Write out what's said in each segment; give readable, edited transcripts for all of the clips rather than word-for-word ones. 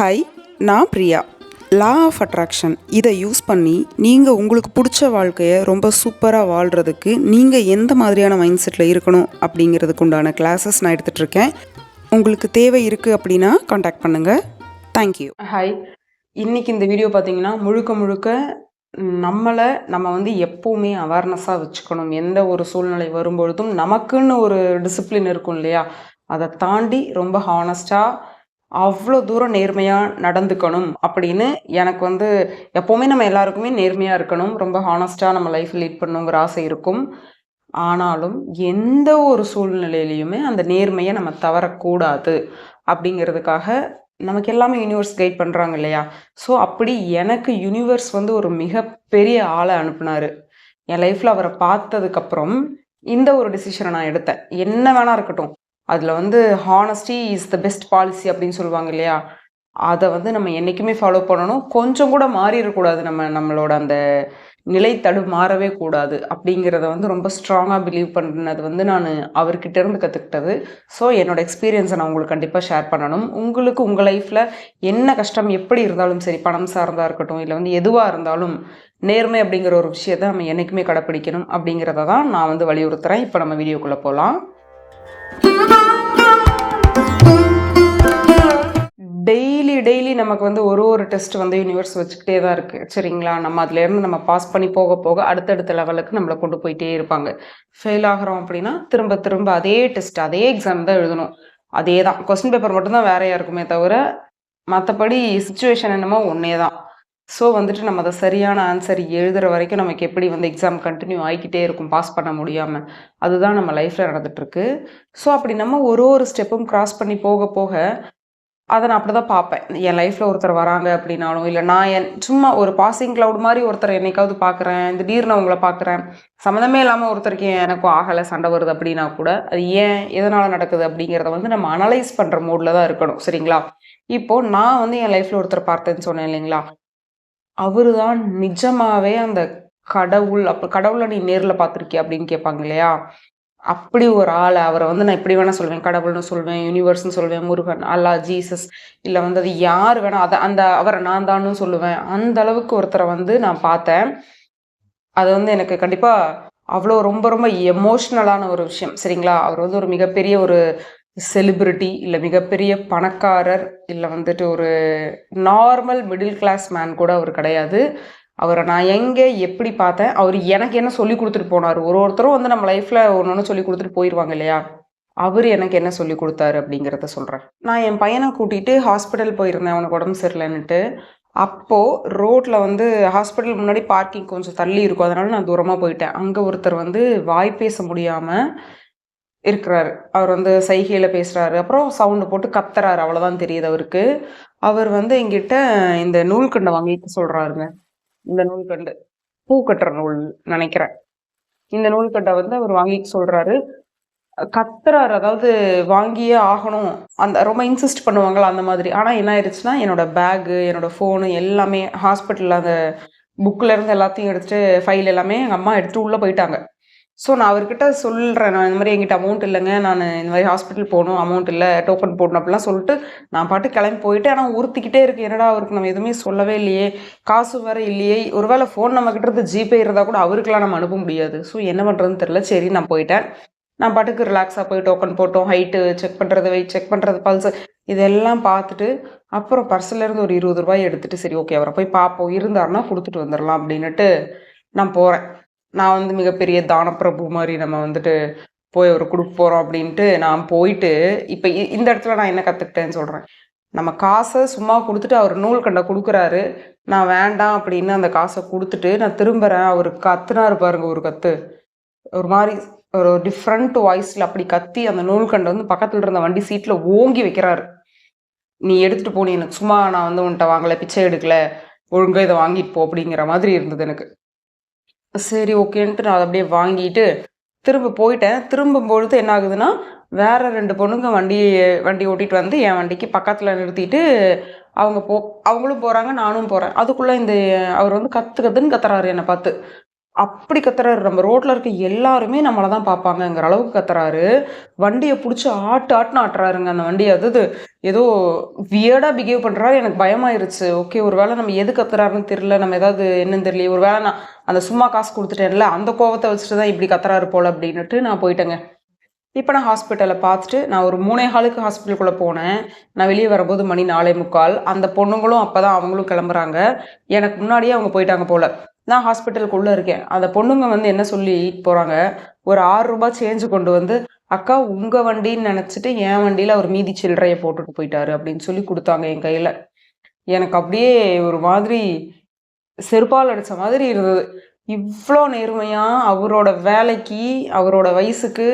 Hi, நான் Priya. Law of attraction இதை use பண்ணி நீங்கள் உங்களுக்கு பிடிச்ச வாழ்க்கையை ரொம்ப சூப்பராக வாழ்கிறதுக்கு நீங்கள் எந்த மாதிரியான மைண்ட் செட்டில் இருக்கணும் அப்படிங்கிறதுக்கு உண்டான கிளாஸஸ் நான் எடுத்துகிட்ருக்கேன். உங்களுக்கு தேவை இருக்குது அப்படின்னா காண்டாக்ட் பண்ணுங்கள். தேங்க்யூ. ஹாய், இன்னைக்கு இந்த வீடியோ பார்த்தீங்கன்னா முழுக்க நம்ம எப்போவுமே அவேர்னஸாக வச்சுக்கணும். எந்த ஒரு சூழ்நிலை வரும்பொழுதும் நமக்குன்னு ஒரு டிசிப்ளின் இருக்கும் இல்லையா, அதை தாண்டி ரொம்ப ஹானஸ்டாக அவ்வளோ தூரம் நேர்மையாக நடந்துக்கணும் அப்படின்னு எனக்கு எப்போவுமே நம்ம எல்லாருக்குமே நேர்மையாக இருக்கணும், ரொம்ப ஹானஸ்டாக நம்ம லைஃப் லீட் பண்ணணுங்கிற ஆசை இருக்கும். ஆனாலும் எந்த ஒரு சூழ்நிலையிலையுமே அந்த நேர்மையை நம்ம தவறக்கூடாது அப்படிங்கிறதுக்காக நமக்கு எல்லாமே யூனிவர்ஸ் கைட் பண்ணுறாங்க இல்லையா. ஸோ அப்படி எனக்கு யூனிவர்ஸ் ஒரு மிகப்பெரிய ஆளை அனுப்புனாரு. என் லைஃப்பில் அவரை பார்த்ததுக்கப்புறம் இந்த ஒரு டிசிஷனை நான் எடுத்தேன். என்ன வேணா இருக்கட்டும், அதில் honesty is the best policy அப்படின்னு சொல்லுவாங்க இல்லையா. அதை நம்ம என்றைக்குமே ஃபாலோ பண்ணணும். கொஞ்சம் கூட மாறிடக்கூடாது. நம்மளோட அந்த நிலை மாறவே கூடாது அப்படிங்கிறத ரொம்ப ஸ்ட்ராங்காக பிலீவ் பண்ணது நான் அவர்கிட்ட இருந்து கற்றுக்கிட்டது. ஸோ என்னோடய எக்ஸ்பீரியன்ஸை நான் உங்களுக்கு கண்டிப்பாக ஷேர் பண்ணணும். உங்களுக்கு உங்கள் லைஃப்பில் என்ன கஷ்டம் எப்படி இருந்தாலும் சரி, பணம் சார்ந்தா இருக்கட்டும், இல்லை எதுவாக இருந்தாலும் நேர்மை அப்படிங்கிற ஒரு விஷயத்தை நம்ம என்றைக்குமே கடைப்பிடிக்கணும் அப்படிங்கிறத தான் நான் வலியுறுத்துகிறேன். இப்போ நம்ம வீடியோக்குள்ளே போகலாம். டெய்லி நமக்கு ஒரு டெஸ்ட் யூனிவர்ஸ் வச்சுக்கிட்டே தான் இருக்குது, சரிங்களா. நம்ம அதுலேருந்து நம்ம பாஸ் பண்ணி போக போக அடுத்தடுத்த லெவலுக்கு நம்மளை கொண்டு போயிட்டே இருப்பாங்க. ஃபெயில் ஆகிறோம் அப்படின்னா திரும்ப அதே டெஸ்ட் அதே எக்ஸாம் தான் எழுதணும். அதே தான் கொஸ்டின் பேப்பர் மட்டும்தான் வேறையாக இருக்குமே தவிர மற்றபடி சுச்சுவேஷன் என்னமோ ஒன்றே தான். ஸோ நம்ம அதை சரியான ஆன்சர் எழுதுகிற வரைக்கும் நமக்கு எப்படி எக்ஸாம் கண்டினியூ ஆகிக்கிட்டே இருக்கும், பாஸ் பண்ண முடியாமல். அதுதான் நம்ம லைஃப்பில் நடந்துகிட்ருக்கு. ஸோ அப்படி நம்ம ஒரு ஸ்டெப்பும் கிராஸ் பண்ணி போக போக அதை நான் அப்படி தான் பார்ப்பேன். என் லைஃப்பில் ஒருத்தர் வராங்க அப்படின்னாலும், இல்லை நான் சும்மா ஒரு பாசிங் க்ளவுட் மாதிரி ஒருத்தர் என்னைக்காவது பார்க்குறேன், திடீர்னு அவங்கள பார்க்குறேன், சம்மந்தமே இல்லாமல் ஒருத்தருக்கு எனக்கும் ஆகலை, சண்டை வருது அப்படின்னா கூட அது ஏன் எதனால் நடக்குது அப்படிங்கிறத நம்ம அனலைஸ் பண்ணுற மூடில் தான் இருக்கணும், சரிங்களா. இப்போது நான் என் லைஃப்பில் ஒருத்தர் பார்த்தேன்னு சொன்னேன் இல்லைங்களா, அவரு தான் நிஜமாவே அந்த கடவுள். அப்போ கடவுளை நீ நேரில் பார்த்துருக்கிய அப்படின்னு கேட்பாங்க இல்லையா, அப்படி ஒரு ஆள். அவரை நான் எப்படி வேணால் சொல்வேன், கடவுள்னு சொல்வேன், யூனிவர்ஸ்னு சொல்வேன், முருகன், அல்லா, ஜீசஸ், இல்லை அது யார் வேணால் அதை அவரை நான் தான்னு சொல்லுவேன். அந்த அளவுக்கு ஒருத்தரை நான் பார்த்தேன். அது எனக்கு கண்டிப்பாக அவ்வளோ ரொம்ப எமோஷ்னலான ஒரு விஷயம், சரிங்களா. அவர் ஒரு மிகப்பெரிய ஒரு செலிபிரிட்டி, இல்லை மிகப்பெரிய பணக்காரர், இல்லை ஒரு நார்மல் மிடில் கிளாஸ் மேன் கூட அவர் கிடையாது. அவரை நான் எங்கே எப்படி பார்த்தேன், அவர் எனக்கு என்ன சொல்லி கொடுத்துட்டு போனார். ஒருத்தரும் நம்ம லைஃப்பில் ஒன்று சொல்லி கொடுத்துட்டு போயிடுவாங்க இல்லையா. அவர் எனக்கு என்ன சொல்லி கொடுத்தாரு அப்படிங்கிறத சொல்கிறேன். நான் என் பையனை கூட்டிகிட்டு ஹாஸ்பிட்டல் போயிருந்தேன், அவனுக்கு உடம்பு சரியில்லைன்னுட்டு. அப்போது ரோட்டில் ஹாஸ்பிட்டல் முன்னாடி பார்க்கிங் கொஞ்சம் தள்ளி இருக்கும், அதனால நான் தூரமாக போயிட்டேன். அங்கே ஒருத்தர் வாய் பேச முடியாமல் இருக்கிறாரு. அவர் சைகையில் பேசுகிறாரு, அப்புறம் சவுண்டு போட்டு கத்துறாரு, அவ்வளோதான் தெரியுது அவருக்கு. அவர் எங்கிட்ட இந்த நூல்கண்டை வாங்கிட்டு சொல்கிறாருங்க. இந்த நூல்கண்டு பூ கட்டுற நூல் நினைக்கிறேன். இந்த நூல்கண்டை அவர் வாங்கிட்டு சொல்கிறாரு, கத்துறாரு. அதாவது வாங்கியே ஆகணும், அந்த ரொம்ப இன்சிஸ்ட் பண்ணுவாங்களா அந்த மாதிரி. ஆனால் என்ன ஆயிடுச்சுன்னா, என்னோட பேகு, என்னோட ஃபோனு எல்லாமே ஹாஸ்பிட்டலில் அந்த புக்கில் இருந்து எல்லாத்தையும் எடுத்துகிட்டு ஃபைல் எல்லாமே எங்கள் அம்மா எடுத்துகிட்டு உள்ளே போயிட்டாங்க. ஸோ நான் அவர்கிட்ட சொல்கிறேன், நான் இந்த மாதிரி என்கிட்ட அமௌண்ட் இல்லைங்க, நான் இந்த மாதிரி ஹாஸ்பிட்டல் போகணும், அமௌண்ட் இல்லை, டோக்கன் போடணும் அப்படிலாம் சொல்லிட்டு நான் பாட்டு கிளம்பி போயிட்டு. ஆனால் உறுத்திக்கிட்டே இருக்கு, என்னடா அவருக்கு நம்ம எதுவுமே சொல்லவே இல்லையே, காசு வேறு இல்லையே, ஒருவேளை ஃபோன் நம்மக்கிட்ட இருந்து ஜிபே இருந்தால் கூட அவருக்கெலாம் நம்ம அனுப்ப முடியாது. ஸோ என்ன பண்ணுறதுன்னு தெரில. சரி, நான் போயிட்டேன். நான் பாட்டுக்கு ரிலாக்ஸாக போய் டோக்கன் போட்டோம், ஹைட்டு செக் பண்ணுறது, வெயிட் செக் பண்ணுறது, பல்ஸு இதெல்லாம் பார்த்துட்டு அப்புறம் பர்ஸ்லேருந்து ஒரு 20 ரூபாய் எடுத்துகிட்டு, சரி ஓகே அவரை போய் பார்ப்போம், இருந்தாருன்னா கொடுத்துட்டு வந்துடலாம் அப்படின்னுட்டு நான் போகிறேன். நான் மிகப்பெரிய தானப்பிரபு மாதிரி நம்ம போய் அவர் கொடுக்க போகிறோம் அப்படின்ட்டு நான் போயிட்டு, இப்போ இந்த இடத்துல நான் என்ன கற்றுக்கிட்டேன்னு சொல்கிறேன். நம்ம காசை சும்மா கொடுத்துட்டு அவர் நூல்கண்டை கொடுக்குறாரு, நான் வேண்டாம் அப்படின்னு அந்த காசை கொடுத்துட்டு நான் திரும்புகிறேன். அவர் கத்துனாரு பாருங்க, ஒரு கத்து, ஒரு மாதிரி ஒரு டிஃப்ரெண்ட் வாய்ஸில் அப்படி கத்தி அந்த நூல்கண்டை பக்கத்தில் இருந்த வண்டி சீட்டில் ஓங்கி வைக்கிறாரு. நீ எடுத்துகிட்டு போனி, எனக்கு சும்மா நான் உன்கிட்ட வாங்கலை, பிச்சை எடுக்கலை, ஒழுங்காக இதை வாங்கிட்டு போ அப்படிங்கிற மாதிரி இருந்தது எனக்கு. சரி ஓகேன்ட்டு நான் அதை அப்படியே வாங்கிட்டு திரும்ப போயிட்டேன். திரும்பும்பொழுது என்ன ஆகுதுன்னா, வேற 2 பொண்ணுங்க வண்டி ஓட்டிகிட்டு என் வண்டிக்கு பக்கத்தில் நிறுத்திட்டு அவங்களும் போகிறாங்க, நானும் போகிறேன். அதுக்குள்ளே அவர் கத்துன்னு கத்துறாரு என்னை பார்த்து. அப்படி கத்துறாரு. நம்ம ரோட்ல இருக்க எல்லாருமே நம்மள தான் பார்ப்பாங்கங்கிற அளவுக்கு கத்துறாரு. வண்டிய புடிச்சு ஆட்டுன்னு ஆட்டுறாருங்க அந்த வண்டிய. அதாவது ஏதோ வியர்டா பிஹேவ் பண்றாரு. எனக்கு பயமாயிருச்சு. ஓகே, ஒரு வேளை நம்ம எது கத்துறாருன்னு தெரியல. நம்ம ஏதாவது என்னன்னு தெரியலையே. ஒரு வேளை நான் அந்த சும்மா காசு குடுத்துட்டேன்ல, அந்த கோவத்த வச்சுட்டு தான் இப்படி கத்துறாரு போல அப்படின்னுட்டு நான் போயிட்டேங்க. இப்ப நான் ஹாஸ்பிட்டல்ல பார்த்துட்டு, நான் ஒரு 3:15க்கு ஹாஸ்பிட்டலுக்குள்ள போனேன். நான் வெளிய வரும்போது மணி 4:45. அந்த பொண்ணுங்களும் அப்பதான் அவங்களும் கிளம்புறாங்க. எனக்கு முன்னாடியே அவங்க போயிட்டாங்க போல. நான் ஹாஸ்பிட்டலுக்குள்ள இருக்கேன். அந்த பொண்ணுங்க வந்து என்ன சொல்லிட்டு போறாங்க, ஒரு ரூ. 6 சேஞ்ச் கொண்டு வந்து, "அக்கா உங்க வண்டின்னு நெனச்சுட்டு என் வண்டியில அவர் மீதி சில்லறைய போட்டுட்டு போயிட்டாரு" அப்படின்னு சொல்லி குடுத்தாங்க என் கையில. எனக்கு அப்படியே ஒரு மாதிரி செருப்பால அடிச்ச மாதிரி இருந்தது. இவ்ளோ நேர்மையா அவரோட வேலைக்கு, அவரோட வயசுக்கு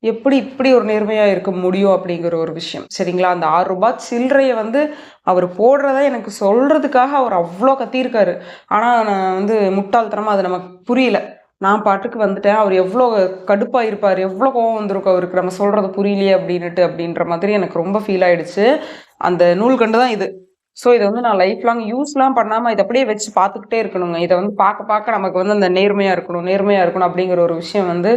எப்படி இப்படி ஒரு நேர்மையா இருக்க முடியும் அப்படிங்கிற ஒரு விஷயம். சரிங்களா? அந்த ரூ. 6 சில்லறைய வந்து அவரு போடுறத எனக்கு சொல்றதுக்காக அவர் அவ்ளோ கத்தியிருக்காரு. ஆனா நான் வந்து முட்டாள்தனமா அது நமக்கு புரியல. நான் பாட்டுக்கு வந்துட்டேன். அவர் எவ்ளோ கடுப்பாயிருப்பாரு, எவ்ளோ கோவம் வந்திருக்கும் அவருக்கு நம்ம சொல்றது புரியலையே அப்படின்னுட்டு அப்படின்ற மாதிரி எனக்கு ரொம்ப ஃபீல் ஆயிடுச்சு. அந்த நூல்கண்டு தான் இது. ஸோ இத வந்து நான் லைஃப் லாங் யூஸ்லாம் பண்ணாம இத அப்படியே வச்சு பார்த்துக்கிட்டே இருக்கணுங்க. இத வந்து பார்க்க நமக்கு வந்து அந்த நேர்மையா இருக்கணும் அப்படிங்கிற ஒரு விஷயம் வந்து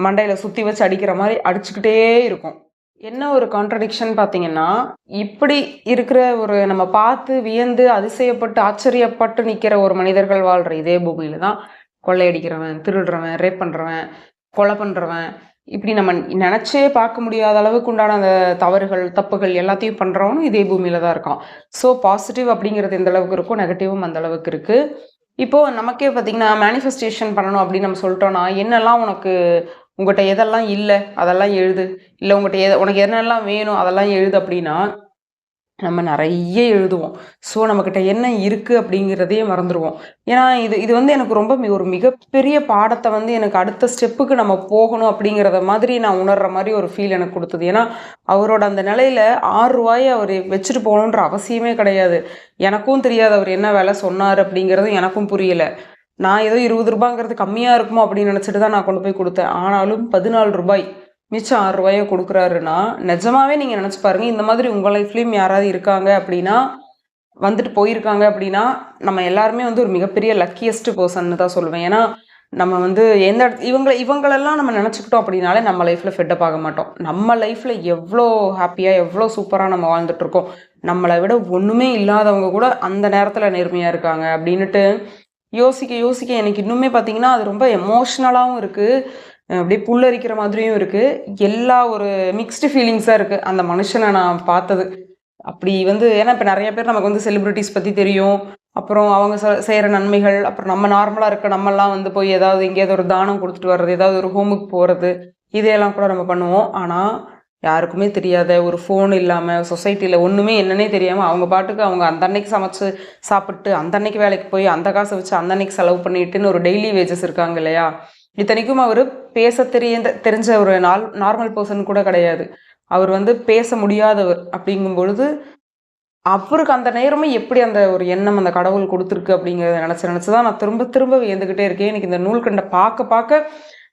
மண்டையில சுத்தி வச்சு அடிக்கிற மாரி அடிச்சுக்கிட்டே இருக்கும். என்ன ஒரு கான்ட்ரடிக்ஷன் பார்த்தீங்கன்னா, இப்படி இருக்கிற ஒரு நம்ம பார்த்து வியந்து, அதிசயப்பட்டு, ஆச்சரியப்பட்டு நிக்கிற ஒரு மனிதர்கள் வாழ்ற இதே பூமியில தான் கொள்ளையடிக்கிறவன், திருடுறவன், ரேப் பண்றவன், கொலை பண்றவன், இப்படி நம்ம நெனச்சே பார்க்க முடியாத அளவுக்கு உண்டான அந்த தவறுகள், தப்புகள் எல்லாத்தையும் பண்றவனும் இதே பூமியில தான் இருக்கான். ஸோ பாசிட்டிவ் அப்படிங்கிறது எந்த அளவுக்கு இருக்கோ, நெகட்டிவும் அந்த அளவுக்கு இருக்கு. இப்போ நமக்கே பார்த்தீங்கன்னா, மேனிஃபெஸ்டேஷன் பண்ணணும் அப்படின்னு நம்ம சொல்லிட்டோம்னா, என்னெல்லாம் உனக்கு உன்கிட்ட எதெல்லாம் இல்ல, அதெல்லாம் எழுது. இல்ல உனக்கு என்னெல்லாம் வேணும், அதெல்லாம் எழுது அப்படின்னா, நம்ம நெறைய எழுதுவோம். ஸோ நம்மகிட்ட என்ன இருக்கு அப்படிங்கிறதையே மறந்துருவோம். ஏன்னா, இது இது வந்து எனக்கு ரொம்ப ஒரு மிகப்பெரிய பாடத்த வந்து எனக்கு அடுத்த ஸ்டெப்புக்கு நம்ம போகணும் அப்படிங்கிறத மாதிரி நான் உணர்ற மாரி ஒரு ஃபீல் எனக்கு குடுத்தது. ஏன்னா, அவரோட அந்த நிலையில ரூ. 6 அவரு வச்சுட்டு போகணுன்ற அவசியமே கிடையாது. எனக்கும் தெரியாது அவர் என்ன விலை சொன்னாரு அப்படிங்கிறது எனக்கும் புரியல. நான் ஏதோ ரூ. 20ங்கிறது கம்மியா இருக்குமோ அப்படின்னு நினைச்சுட்டு தான் நான் கொண்டு போய் குடுத்தேன். ஆனாலும் ரூ. 14 மிச்சம் ரூ. 6 குடுக்குறாருன்னா, நிஜமாவே நீங்க நினைச்சு பாருங்க. இந்த மாதிரி உங்க லைஃப்லயும் யாராவது இருக்காங்க அப்படின்னா, வந்துட்டு போயிருக்காங்க அப்படின்னா, நம்ம எல்லாருமே வந்து ஒரு மிகப்பெரிய லக்கியஸ்ட் பெர்சன்னு தான் சொல்லுவேன். ஏன்னா, நம்ம வந்து எந்த இவங்களெல்லாம் நம்ம நினைச்சுக்கிட்டோம் அப்படின்னாலே நம்ம லைஃப்ல ஃபெட் அப் ஆக மாட்டோம். நம்ம லைஃப்ல எவ்ளோ ஹேப்பியா, எவ்ளோ சூப்பரா நம்ம வாழ்ந்துட்டு இருக்கோம். நம்மள விட ஒண்ணுமே இல்லாதவங்க கூட அந்த நேரத்துல நேர்மையா இருக்காங்க அப்படின்னுட்டு யோசிக்க எனக்கு இன்னுமே பார்த்தீங்கன்னா, அது ரொம்ப எமோஷனலாவும் இருக்கு. அப்படியே புல்லரிக்கிற மாதிரியும் இருக்கு. எல்லா ஒரு மிக்ஸ்டு ஃபீலிங்ஸா இருக்கு. அந்த மனுஷன நான் பார்த்தது. அப்படி வந்து ஏன்னா இப்ப நெறைய பேர் நமக்கு வந்து செலிபிரிட்டீஸ் பத்தி தெரியும். அப்புறம் அவங்க செய்ற நன்மைகள், அப்புறம் நம்ம நார்மலா இருக்க நம்மலாம் வந்து போய் ஏதாவது எங்கேயாவது ஒரு தானம் குடுத்துட்டு வர்றது, ஏதாவது ஒரு ஹோமுக்கு போறது, இதையெல்லாம் கூட நம்ம பண்ணுவோம். ஆனா, யாருக்குமே தெரியாத ஒரு ஃபோன் இல்லாம, சொசைட்டில ஒண்ணுமே என்னன்னே தெரியாம, அவங்க பாட்டுக்கு அவங்க அந்த அன்னைக்கு சமைச்சு சாப்பிட்டு, அந்த அன்னைக்கு வேலைக்கு போய், அந்த காச வச்சு அந்த அன்னைக்கு செலவு பண்ணிட்டுன்னு ஒரு டெய்லி வேஜஸ் இருக்காங்க இல்லையா? இத்தனைக்கும் அவரு பேச தெரிஞ்ச ஒரு நார்மல் பெர்சன் கூட கிடையாது. அவர் வந்து பேச முடியாதவர். அப்படிங்கும் பொழுது, அவருக்கு அந்த நேரமே எப்படி அந்த ஒரு எண்ணம் அந்த கடவுள் குடுத்துருக்கு அப்படிங்கிறத நெனச்சு தான் நான் திரும்ப திரும்ப வியந்துகிட்டே இருக்கேன். எனக்கு இந்த நூல்கண்ட பார்க்க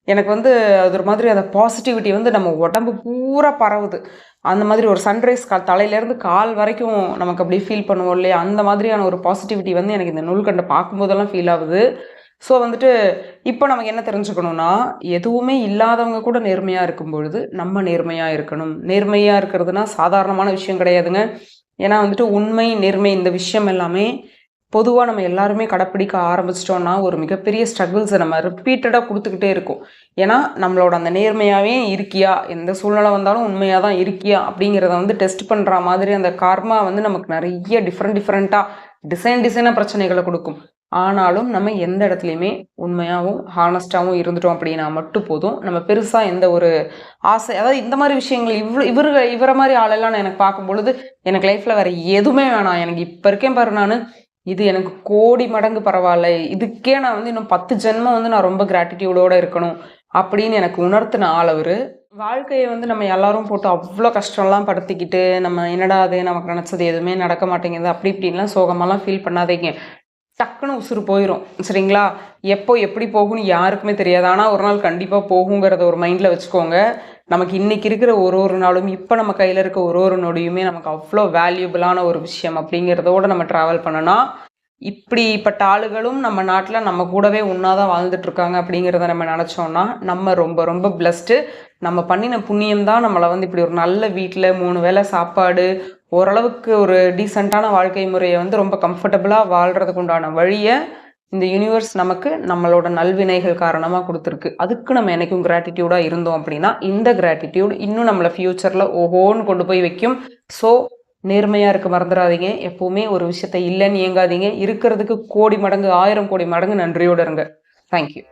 எனக்கு வந்து அது ஒரு மாதிரி அந்த பாசிட்டிவிட்டி வந்து நம்ம உடம்பு பூரா பரவுது. அந்த மாதிரி ஒரு சன்ரைஸ் தலையிலேருந்து கால் வரைக்கும் நமக்கு அப்படியே ஃபீல் பண்ணுவோம் இல்லையா? அந்த மாதிரியான ஒரு பாசிட்டிவிட்டி வந்து எனக்கு இந்த நூல்கண்ட பார்க்கும்போதெல்லாம் ஃபீல் ஆகுது. ஸோ வந்துட்டு இப்போ நமக்கு என்ன தெரிஞ்சுக்கணும்னா, எதுவுமே இல்லாதவங்க கூட நேர்மையா இருக்கும் பொழுது, நம்ம நேர்மையா இருக்கணும். நேர்மையா இருக்கிறதுனா சாதாரணமான விஷயம் கிடையாதுங்க. ஏன்னா வந்துட்டு உண்மை, நேர்மை இந்த விஷயம் எல்லாமே பொதுவா நம்ம எல்லாருமே கடைப்பிடிக்க ஆரம்பிச்சிட்டோம்னா, ஒரு மிகப்பெரிய ஸ்ட்ரகிள்ஸ நம்ம ரிப்பீட்டடா குடுத்துக்கிட்டே இருக்கோம். ஏன்னா, நம்மளோட அந்த நேர்மையாவே இருக்கியா? எந்த சூழ்நிலை வந்தாலும் உண்மையா தான் இருக்கியா? அப்படிங்கிறத வந்து டெஸ்ட் பண்ற மாதிரி அந்த கர்மா வந்து நமக்கு நெறைய டிஃப்ரெண்ட்டா டிசைனா பிரச்சனைகள குடுக்கும். ஆனாலும் நம்ம எந்த இடத்துலயுமே உண்மையாவும், ஹானஸ்ட்டாவும் இருந்துட்டோம் அப்படின்னா மட்டும் போதும். நம்ம பெருசா எந்த ஒரு ஆசை அதாவது இந்த மாரி விஷயங்கள் இவர மாரி ஆளெல்லாம் நான் எனக்கு பார்க்கும்பொழுது, எனக்கு லைஃப்ல வேற எதுவுமே வேணாம். எனக்கு இப்ப இருக்கேன் பாரு நானு, இது எனக்கு கோடி மடங்கு பரவால்ல. இதுக்கே நான் வந்து இன்னும் 10 ஜென்மம் வந்து நான் ரொம்ப கிராட்டிட்யூடோட இருக்கணும். அப்படின்னு எனக்கு உணர்த்தின ஆள் அவரு. வாழ்க்கைய வந்து நம்ம எல்லாரும் போட்டு அவ்ளோ கஷ்டம்லாம் படுத்திக்கிட்டு, நம்ம என்னடா இது நமக்கு நெனச்சது எதுவுமே நடக்க மாட்டேங்குது. அப்படி இப்படின்லாம் சோகமாலாம் ஃபீல் பண்ணாதீங்க. டக்குன்னு உசுரு போயிரும். சரிங்களா? எப்போ எப்படி போகும்னு யாருக்குமே தெரியாது. ஆனா ஒரு நாள் கண்டிப்பா போகுங்கிறத ஒரு மைண்ட்ல வச்சுக்கோங்க. நமக்கு இன்னைக்கு இருக்கிற ஒரு நாளும், இப்ப நம்ம கையில இருக்க ஒரு நொடியுமே நமக்கு அவ்ளோ வேல்யூபிளான ஒரு விஷயம் அப்படிங்கிறதோட நம்ம டிராவல் பண்ணனா, இப்படிப்பட்ட ஆளுகளும் நம்ம நாட்டில் நம்ம கூடவே ஒன்றாதான் வாழ்ந்துட்டு இருக்காங்க அப்படிங்கிறத நம்ம நினச்சோன்னா நம்ம ரொம்ப ரொம்ப பிளஸ்டு. நம்ம பண்ணின புண்ணியம் தான் நம்மளை வந்து இப்படி ஒரு நல்ல வீட்டில் 3 வேளை சாப்பாடு, ஓரளவுக்கு ஒரு டீசெண்டான வாழ்க்கை முறையை வந்து ரொம்ப கம்ஃபர்டபுளாக வாழ்கிறதுக்கு உண்டான வழியை இந்த யூனிவர்ஸ் நமக்கு நம்மளோட நல்வினைகள் காரணமாக கொடுத்துருக்கு. அதுக்கு நம்ம என்னைக்கும் கிராட்டிடியூடாக இருந்தோம் அப்படின்னா இந்த கிராட்டிடியூட் இன்னும் நம்மளை ஃப்யூச்சரில் ஓஹோன்னு கொண்டு போய் வைக்கும். ஸோ நேர்மையாக இருக்க மறந்துடாதீங்க. எப்போவுமே ஒரு விஷயத்த இல்லைன்னு இயங்காதீங்க. இருக்கிறதுக்கு கோடி மடங்கு 1000 கோடி மடங்கு நன்றியோடு இருங்க. தேங்க்யூ.